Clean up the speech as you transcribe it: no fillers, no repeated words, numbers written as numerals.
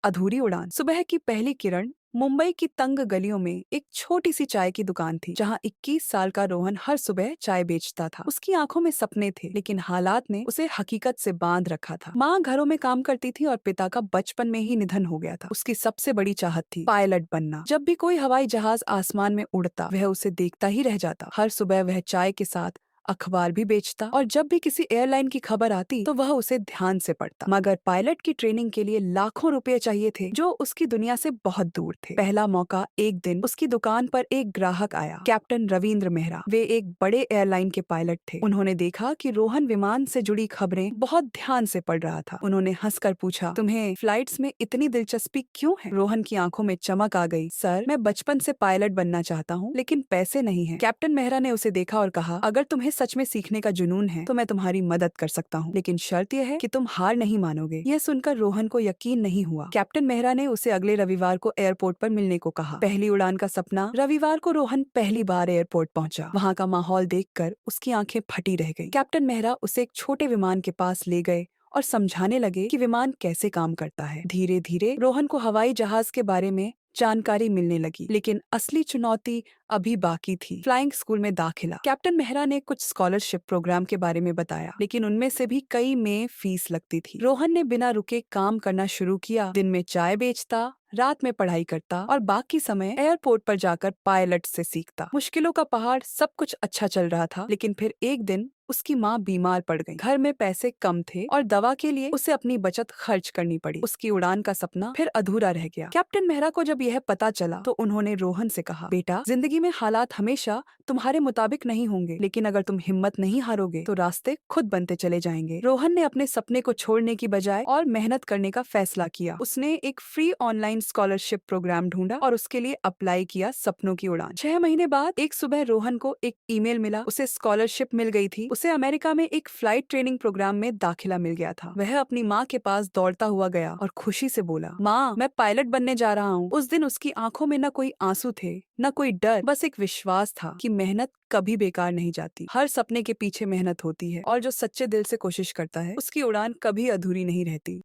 अधूरी उड़ान। सुबह की पहली किरण। मुंबई की तंग गलियों में एक छोटी सी चाय की दुकान थी जहां 21 साल का रोहन हर सुबह चाय बेचता था। उसकी आंखों में सपने थे, लेकिन हालात ने उसे हकीकत से बांध रखा था। माँ घरों में काम करती थी और पिता का बचपन में ही निधन हो गया था। उसकी सबसे बड़ी चाहत थी पायलट बनना। जब भी कोई हवाई जहाज आसमान में उड़ता, वह उसे देखता ही रह जाता। हर सुबह वह चाय के साथ अखबार भी बेचता और जब भी किसी एयरलाइन की खबर आती तो वह उसे ध्यान से पढ़ता। मगर पायलट की ट्रेनिंग के लिए लाखों रुपए चाहिए थे, जो उसकी दुनिया से बहुत दूर थे। पहला मौका एक दिन उसकी दुकान पर एक ग्राहक आया, कैप्टन रविंद्र मेहरा। वे एक बड़े एयरलाइन के पायलट थे। उन्होंने देखा कि रोहन विमान से जुड़ी खबरें बहुत ध्यान से पढ़ रहा था। उन्होंने हंसकर पूछा, तुम्हें फ्लाइट्स में इतनी दिलचस्पी क्यों है? रोहन की आंखों में चमक आ गई। सर, मैं बचपन से पायलट बनना चाहता हूँ, लेकिन पैसे नहीं है। कैप्टन मेहरा ने उसे देखा और कहा, अगर तुम्हें सच में सीखने का जुनून है तो मैं तुम्हारी मदद कर सकता हूँ, लेकिन शर्त यह है कि तुम हार नहीं मानोगे। यह सुनकर रोहन को यकीन नहीं हुआ। कैप्टन मेहरा ने उसे अगले रविवार को एयरपोर्ट पर मिलने को कहा। पहली उड़ान का सपना। रविवार को रोहन पहली बार एयरपोर्ट पहुंचा। वहाँ का माहौल देखकर उसकी आंखें फटी रह गईं। कैप्टन मेहरा उसे एक छोटे विमान के पास ले गए और समझाने लगे कि विमान कैसे काम करता है। धीरे धीरे रोहन को हवाई जहाज के बारे में जानकारी मिलने लगी, लेकिन असली चुनौती अभी बाकी थी। फ्लाइंग स्कूल में दाखिला। कैप्टन मेहरा ने कुछ स्कॉलरशिप प्रोग्राम के बारे में बताया, लेकिन उनमें से भी कई में फीस लगती थी। रोहन ने बिना रुके काम करना शुरू किया। दिन में चाय बेचता, रात में पढ़ाई करता और बाकी समय एयरपोर्ट पर जाकर पायलट से सीखता। मुश्किलों का पहाड़। सब कुछ अच्छा चल रहा था, लेकिन फिर एक दिन उसकी माँ बीमार पड़ गई। घर में पैसे कम थे और दवा के लिए उसे अपनी बचत खर्च करनी पड़ी। उसकी उड़ान का सपना फिर अधूरा रह गया। कैप्टन मेहरा को जब यह पता चला तो उन्होंने रोहन से कहा, बेटा, जिंदगी में हालात हमेशा तुम्हारे मुताबिक नहीं होंगे, लेकिन अगर तुम हिम्मत नहीं हारोगे तो रास्ते खुद बनते चले जाएंगे। रोहन ने अपने सपने को छोड़ने की बजाय और मेहनत करने का फैसला किया। उसने एक फ्री ऑनलाइन स्कॉलरशिप प्रोग्राम ढूंढा और उसके लिए अप्लाई किया। सपनों की उड़ान। 6 महीने बाद एक सुबह रोहन को एक ईमेल मिला। उसे स्कॉलरशिप मिल गई थी। उसे अमेरिका में एक फ्लाइट ट्रेनिंग प्रोग्राम में दाखिला मिल गया था। वह अपनी माँ के पास दौड़ता हुआ गया और खुशी से बोला, माँ, मैं पायलट बनने जा रहा हूँ। उस दिन उसकी आंखों में न कोई आंसू थे, न कोई डर, बस एक विश्वास था कि मेहनत कभी बेकार नहीं जाती। हर सपने के पीछे मेहनत होती है और जो सच्चे दिल से कोशिश करता है उसकी उड़ान कभी अधूरी नहीं रहती।